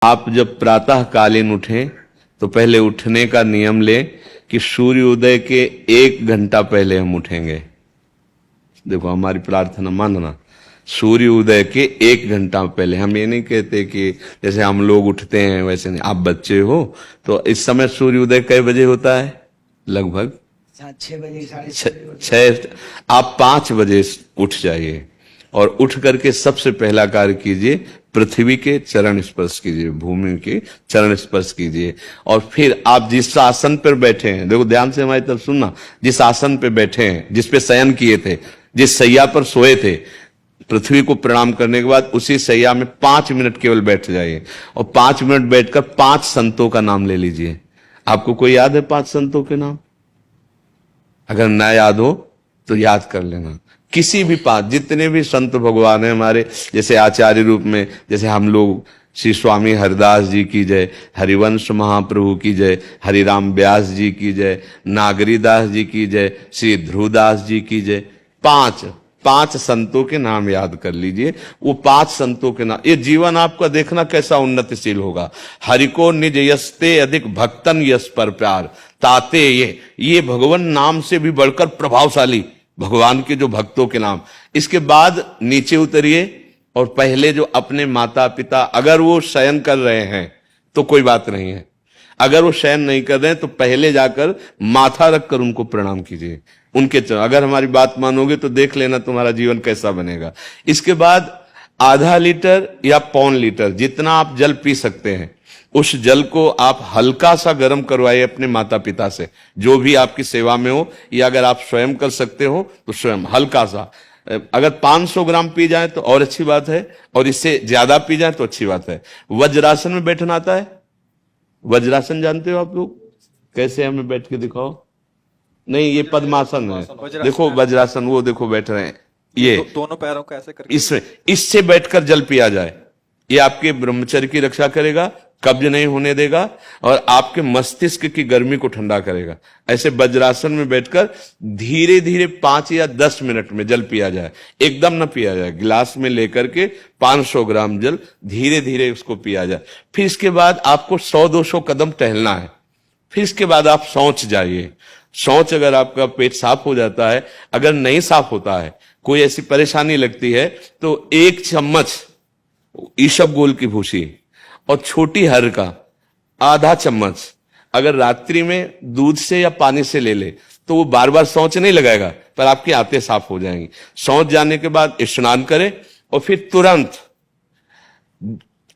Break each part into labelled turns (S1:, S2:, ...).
S1: आप जब प्रातः कालीन उठें तो पहले उठने का नियम लें कि सूर्य उदय के 1 घंटा पहले हम उठेंगे। देखो हमारी प्रार्थना मानना, सूर्य उदय के 1 घंटा पहले। हम ये नहीं कहते कि जैसे हम लोग उठते हैं वैसे नहीं। आप बच्चे हो तो इस समय सूर्य उदय कई बजे होता है? लगभग
S2: 6 बजे,
S1: 6। आप 5 बजे उठ जाइए और उठ करके सबसे पहला कार्य कीजिए, पृथ्वी के चरण स्पर्श कीजिए, भूमि के चरण स्पर्श कीजिए। और फिर आप जिस आसन पर बैठे हैं, देखो ध्यान से हमारी तरफ सुनना, जिस आसन पे बैठे हैं, जिस पे शयन किए थे, जिस सैया पर सोए थे, पृथ्वी को प्रणाम करने के बाद उसी सैया में 5 मिनट केवल बैठ जाइए और 5 मिनट बैठकर 5 संतों का नाम ले लीजिए। आपको कोई याद है 5 संतों के नाम? अगर ना याद हो तो याद कर लेना। किसी भी 5, जितने भी संत भगवान हैं हमारे, जैसे आचार्य रूप में, जैसे हम लोग श्री स्वामी हरिदास जी की जय, हरिवंश महाप्रभु की जय, हरिराम व्यास जी की जय, नागरीदास जी की जय, श्री ध्रुवदास जी की जय। 5 संतों के नाम याद कर लीजिए। वो 5 संतों के नाम, ये जीवन आपका देखना कैसा उन्नतिशील होगा। हरि को निज यस्ते अधिक भक्तन यस पर प्यार ताते ये भगवान नाम से भी बढ़कर प्रभावशाली भगवान के जो भक्तों के नाम। इसके बाद नीचे उतरिए और पहले जो अपने माता पिता, अगर वो शयन कर रहे हैं तो कोई बात नहीं है, अगर वो शयन नहीं कर रहे हैं तो पहले जाकर माथा रखकर उनको प्रणाम कीजिए, उनके चरण। अगर हमारी बात मानोगे तो देख लेना तुम्हारा जीवन कैसा बनेगा। इसके बाद आधा लीटर या 1.25 लीटर जितना आप जल पी सकते हैं, उस जल को आप हल्का सा गर्म करवाइए अपने माता पिता से, जो भी आपकी सेवा में हो, या अगर आप स्वयं कर सकते हो तो स्वयं हल्का सा। अगर 500 ग्राम पी जाए तो और अच्छी बात है, और इससे ज्यादा पी जाए तो अच्छी बात है। वज्रासन में बैठना आता है? वज्रासन जानते हो आप लोग? कैसे हमें बैठ के दिखाओ। नहीं, ये पद्मासन है। देखो वज्रासन, वो देखो बैठ रहे हैं, ये
S3: दोनों पैरों को ऐसे करके
S1: इससे बैठकर जल पिया जाए। ये आपके ब्रह्मचर्य की रक्षा करेगा, कब्ज नहीं होने देगा और आपके मस्तिष्क की गर्मी को ठंडा करेगा। ऐसे वज्रासन में बैठकर धीरे धीरे 5 या 10 मिनट में जल पिया जाए। एकदम न पिया जाए, गिलास में लेकर के 500 ग्राम जल धीरे धीरे उसको पिया जाए। फिर इसके बाद आपको 100-200 कदम टहलना है। फिर इसके बाद आप शौच जाइए। शौच, अगर आपका पेट साफ हो जाता है, अगर नहीं साफ होता है, कोई ऐसी परेशानी लगती है, तो 1 चम्मच ईसबगोल की भूसी और छोटी हर का आधा चम्मच अगर रात्रि में दूध से या पानी से ले ले तो वो बार बार शौच नहीं लगाएगा, पर आपकी आंतें साफ हो जाएंगी। शौच जाने के बाद स्नान करें और फिर तुरंत,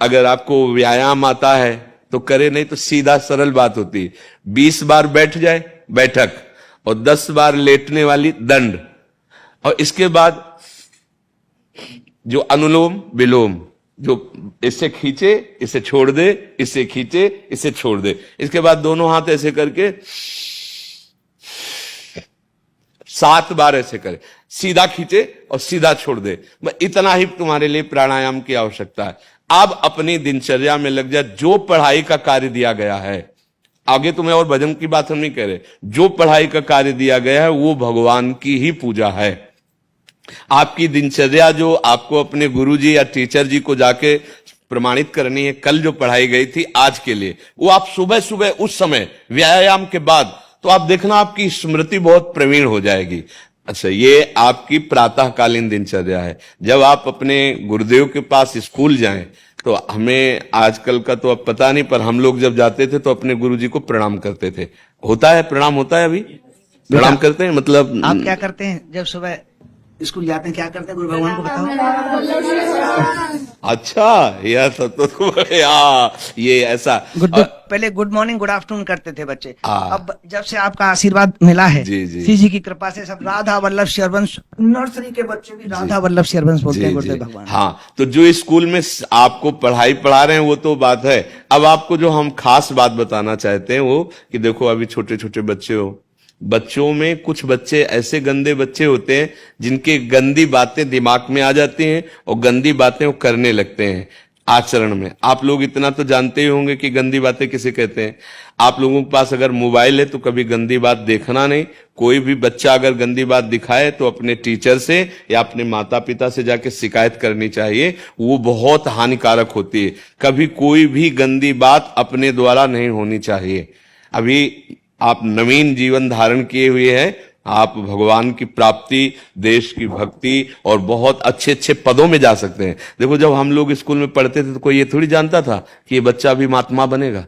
S1: अगर आपको व्यायाम आता है तो करे, नहीं तो सीधा सरल बात होती है, 20 बार बैठ जाए बैठक और 10 बार लेटने वाली दंड। और इसके बाद जो अनुलोम विलोम, जो इससे खींचे इसे छोड़ दे, इससे खींचे इसे छोड़ दे। इसके बाद दोनों हाथ ऐसे करके 7 बार ऐसे करे, सीधा खींचे और सीधा छोड़ दे। इतना ही तुम्हारे लिए प्राणायाम की आवश्यकता है। अब अपनी दिनचर्या में लग जाए। जो पढ़ाई का कार्य दिया गया है, आगे तुम्हें और भजन की बात हम नहीं कह रहे, जो पढ़ाई का कार्य दिया गया है वो भगवान की ही पूजा है। आपकी दिनचर्या जो आपको अपने गुरुजी या टीचर जी को जाके प्रमाणित करनी है, कल जो पढ़ाई गई थी आज के लिए, वो आप सुबह सुबह उस समय व्यायाम के बाद, तो आप देखना आपकी स्मृति बहुत प्रवीण हो जाएगी। अच्छा, ये आपकी प्रातःकालीन दिनचर्या है। जब आप अपने गुरुदेव के पास स्कूल जाएं, तो हमें आजकल का तो अब पता नहीं, पर हम लोग जब जाते थे तो अपने गुरुजी को प्रणाम करते थे। होता है प्रणाम? होता है? अभी प्रणाम करते हैं? मतलब
S2: आप क्या करते हैं जब सुबह स्कूल जाते हैं? क्या करते हैं गुरु भगवान को बताओ।
S1: अच्छा, यह तो ये ऐसा
S2: पहले गुड मॉर्निंग गुड आफ्टरनून करते थे बच्चे। अब जब से आपका आशीर्वाद मिला है, श्री जी की कृपा से, सब राधा वल्लभ शेरवंश, नर्सरी के बच्चे भी राधा वल्लभ शेरवंश बोलते हैं गुरुदेव भगवान।
S1: हाँ, तो जो स्कूल में आपको पढ़ाई पढ़ा रहे हैं वो तो बात है। अब आपको जो हम खास बात बताना चाहते हैं वो कि देखो, अभी छोटे छोटे बच्चे हो, बच्चों में कुछ बच्चे ऐसे गंदे बच्चे होते हैं जिनके गंदी बातें दिमाग में आ जाती हैं और गंदी बातें वो करने लगते हैं। आचरण में। आप लोग इतना तो जानते ही होंगे कि गंदी बातें किसे कहते हैं। आप लोगों के पास अगर मोबाइल है तो कभी गंदी बात देखना नहीं। कोई भी बच्चा अगर गंदी बात दिखाए तो अपने टीचर से या अपने माता पिता से जाके शिकायत करनी चाहिए, वो बहुत हानिकारक होती है। कभी कोई भी गंदी बात अपने द्वारा नहीं होनी चाहिए। अभी आप नवीन जीवन धारण किए हुए हैं, आप भगवान की प्राप्ति, देश की भक्ति और बहुत अच्छे अच्छे पदों में जा सकते हैं। देखो, जब हम लोग स्कूल में पढ़ते थे तो कोई ये थोड़ी जानता था कि ये बच्चा अभी महात्मा बनेगा।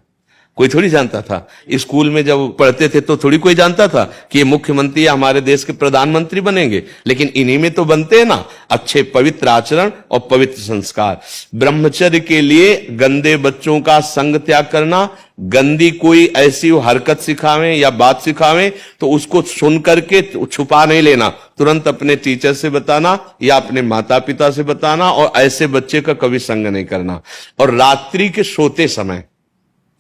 S1: कोई थोड़ी जानता था। स्कूल में जब पढ़ते थे तो थोड़ी कोई जानता था कि ये मुख्यमंत्री या हमारे देश के प्रधानमंत्री बनेंगे। लेकिन इन्हीं में तो बनते हैं ना अच्छे पवित्र आचरण और पवित्र संस्कार। ब्रह्मचर्य के लिए गंदे बच्चों का संग त्याग करना, गंदी कोई ऐसी हरकत सिखावे या बात सिखावे तो उसको सुन करके छुपा नहीं लेना, तुरंत अपने टीचर से बताना या अपने माता पिता से बताना, और ऐसे बच्चे का कभी संग नहीं करना। और रात्रि के सोते समय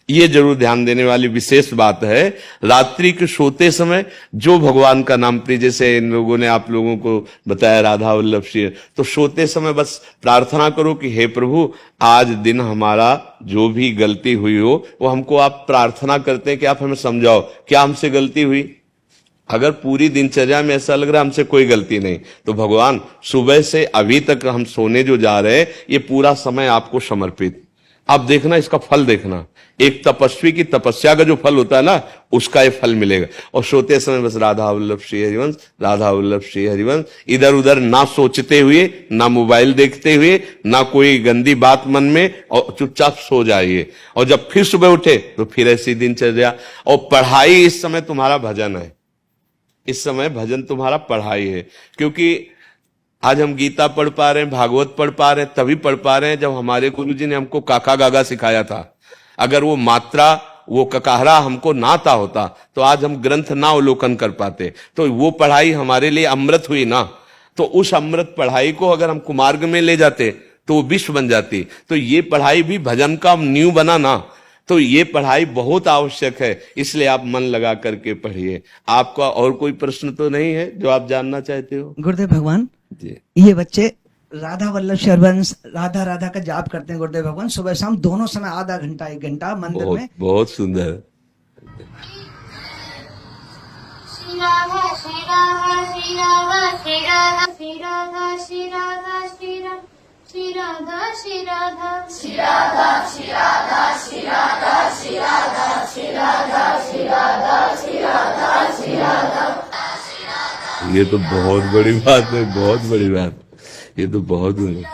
S1: ये जरूर ध्यान देने वाली विशेष बात है, रात्रि के सोते समय जो भगवान का नाम प्रिय, जैसे इन लोगों ने आप लोगों को बताया राधा वल्लभ श्री, तो सोते समय बस प्रार्थना करो कि हे प्रभु, आज दिन हमारा जो भी गलती हुई हो वो हमको आप प्रार्थना करते हैं कि आप हमें समझाओ क्या हमसे गलती हुई। अगर पूरी दिनचर्या में ऐसा लग रहा है हमसे कोई गलती नहीं, तो भगवान सुबह से अभी तक हम सोने जो जा रहे हैं ये पूरा समय आपको समर्पित। आप देखना, इसका फल देखना, एक तपस्वी की तपस्या का जो फल होता है ना, उसका ये फल मिलेगा। और सोते समय बस राधा वल्लभ श्री हरिवंश, राधा वल्लभ श्री हरिवंश, इधर उधर ना सोचते हुए, ना मोबाइल देखते हुए, ना कोई गंदी बात मन में, और चुपचाप सो जाइए। और जब फिर सुबह उठे तो फिर ऐसी दिनचर्या। और पढ़ाई, इस समय तुम्हारा भजन है, इस समय भजन तुम्हारा पढ़ाई है। क्योंकि आज हम गीता पढ़ पा रहे हैं, भागवत पढ़ पा रहे हैं, तभी पढ़ पा रहे हैं जब हमारे गुरुजी ने हमको काका गागा सिखाया था। अगर वो मात्रा, वो ककाहरा हमको ना आता होता तो आज हम ग्रंथ ना अवलोकन कर पाते। तो वो पढ़ाई हमारे लिए अमृत हुई ना। तो उस अमृत पढ़ाई को अगर हम कुमार्ग में ले जाते तो वो विश्व बन जाती। तो ये पढ़ाई भी भजन का न्यू बना ना। तो ये पढ़ाई बहुत आवश्यक है, इसलिए आप मन लगा करके पढ़िए। आपका और कोई प्रश्न तो नहीं है जो आप जानना चाहते हो?
S2: गुरुदेव भगवान
S1: जी,
S2: ये बच्चे राधा वल्लभ शरवंश, राधा राधा का जाप करते हैं गुरुदेव भगवान, सुबह शाम दोनों समय, आधा घंटा 1 घंटा मंदिर में।
S1: बहुत सुंदर।
S3: श्री राधा श्री राधा श्री राधा श्री राधा श्री राधा श्री राधा श्री राधा श्री राधा श्री राधा श्री राधा श्री राधा श्री राधा श्री राधा श्री राधा श्री राधा श्री राधा श्री राधा।
S1: ये तो बहुत बड़ी बात है, बहुत बड़ी बात। ये तो बहुत बड़ी।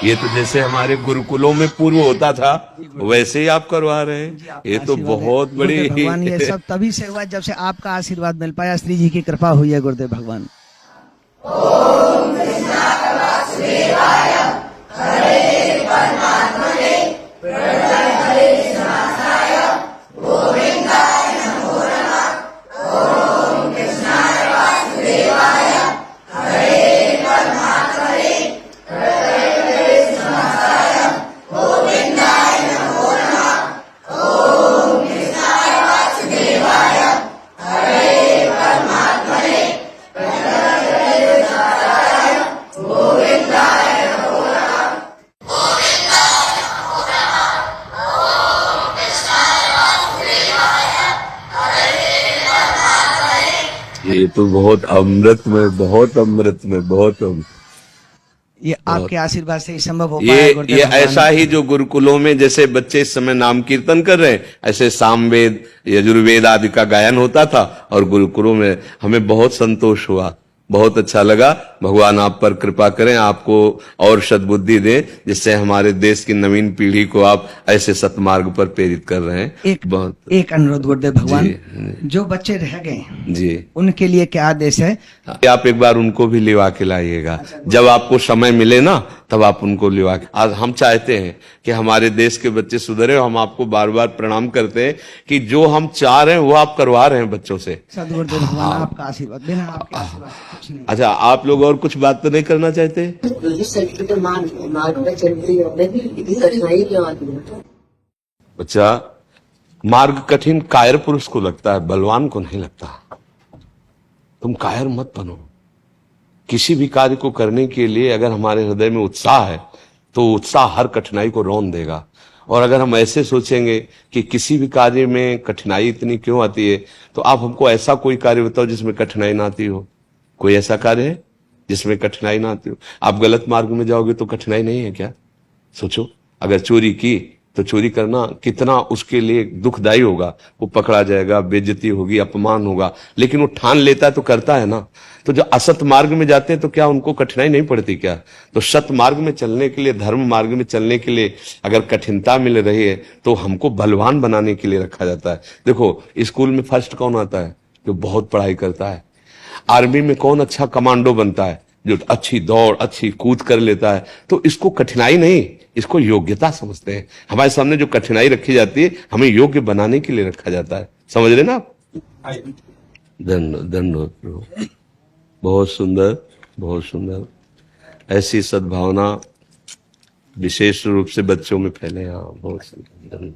S1: ये तो जैसे हमारे गुरुकुलों में पूर्व होता था वैसे ही आप करवा रहे हैं। ये तो बहुत बड़ी।
S2: भगवान ये सब तभी से हुआ जब से आपका आशीर्वाद मिल पाया, श्री जी की कृपा हुई है गुरुदेव भगवान।
S4: ओम कृष्णाय वासुदेवाय हरे परमात्मने प्रणतये कृष्णाय गोविंदाय नमो नमः। ओम कृष्णाय वासुदेवाय हरे परमात्मने प्रणतये कृष्णाय गोविंदाय नमो नमः। ओम कृष्णाय वासुदेवाय हरे परमात्मने
S1: ये तो बहुत अमृत में, बहुत अमृत में, बहुत अमृत।
S2: ये आपके आशीर्वाद से ही संभव हो पाया
S1: ये
S2: गुरुदेव
S1: ये
S2: भगवान।
S1: ऐसा ही जो गुरुकुलों में जैसे बच्चे इस समय नाम कीर्तन कर रहे हैं, ऐसे सामवेद, यजुर्वेद आदि का गायन होता था और गुरुकुलों में हमें बहुत संतोष हुआ, बहुत अच्छा लगा। भगवान आप पर कृपा करें, आपको और सद्बुद्धि दें, जिससे हमारे देश की नवीन पीढ़ी को आप ऐसे सतमार्ग पर प्रेरित कर रहे हैं।
S2: एक अनुरोध गुरुदेव भगवान, जो बच्चे रह गए
S1: जी
S2: उनके लिए क्या आदेश है?
S1: आप एक बार उनको भी लिवा के लाइएगा। जब आपको समय मिले ना तब आप उनको लिवा के। आज हम चाहते हैं कि हमारे देश के बच्चे सुधरे। हम आपको बार बार प्रणाम करते हैं कि जो हम चाह रहे हैं वो आप करवा रहे हैं बच्चों से।
S2: सद्गुरुदेव भगवान आपका आशीर्वाद, बिना आपके आशीर्वाद कुछ नहीं।
S1: अच्छा, आप लोग और कुछ बात तो नहीं करना चाहते? बच्चा, मार्ग कठिन कायर पुरुष को लगता है, बलवान को नहीं लगता। तुम कायर मत बनो। किसी भी कार्य को करने के लिए अगर हमारे हृदय में उत्साह है तो उत्साह हर कठिनाई को रौंद देगा। और अगर हम ऐसे सोचेंगे कि किसी भी कार्य में कठिनाई इतनी क्यों आती है, तो आप हमको ऐसा कोई कार्य बताओ जिसमें कठिनाई ना आती हो। कोई ऐसा कार्य है जिसमें कठिनाई ना आती हो? आप गलत मार्ग में जाओगे तो कठिनाई नहीं है क्या? सोचो, अगर चोरी की तो चोरी करना कितना उसके लिए दुखदायी होगा। वो पकड़ा जाएगा, बेइज्जती होगी, अपमान होगा, लेकिन वो ठान लेता है तो करता है ना। तो जो असत मार्ग में जाते हैं तो क्या उनको कठिनाई नहीं पड़ती क्या? तो सत मार्ग में चलने के लिए, धर्म मार्ग में चलने के लिए अगर कठिनता मिल रही है तो हमको बलवान बनाने के लिए रखा जाता है। देखो, स्कूल में फर्स्ट कौन आता है? जो बहुत पढ़ाई करता है। आर्मी में कौन अच्छा कमांडो बनता है? जो अच्छी दौड़, अच्छी कूद कर लेता है। तो इसको कठिनाई नहीं, इसको योग्यता समझते हैं। हमारे सामने जो कठिनाई रखी जाती है, हमें योग्य बनाने के लिए रखा जाता है। समझ रहे ना आप? धन्यवाद। बहुत सुंदर, बहुत सुंदर। ऐसी सद्भावना विशेष रूप से बच्चों में फैले। हाँ, बहुत सुंदर।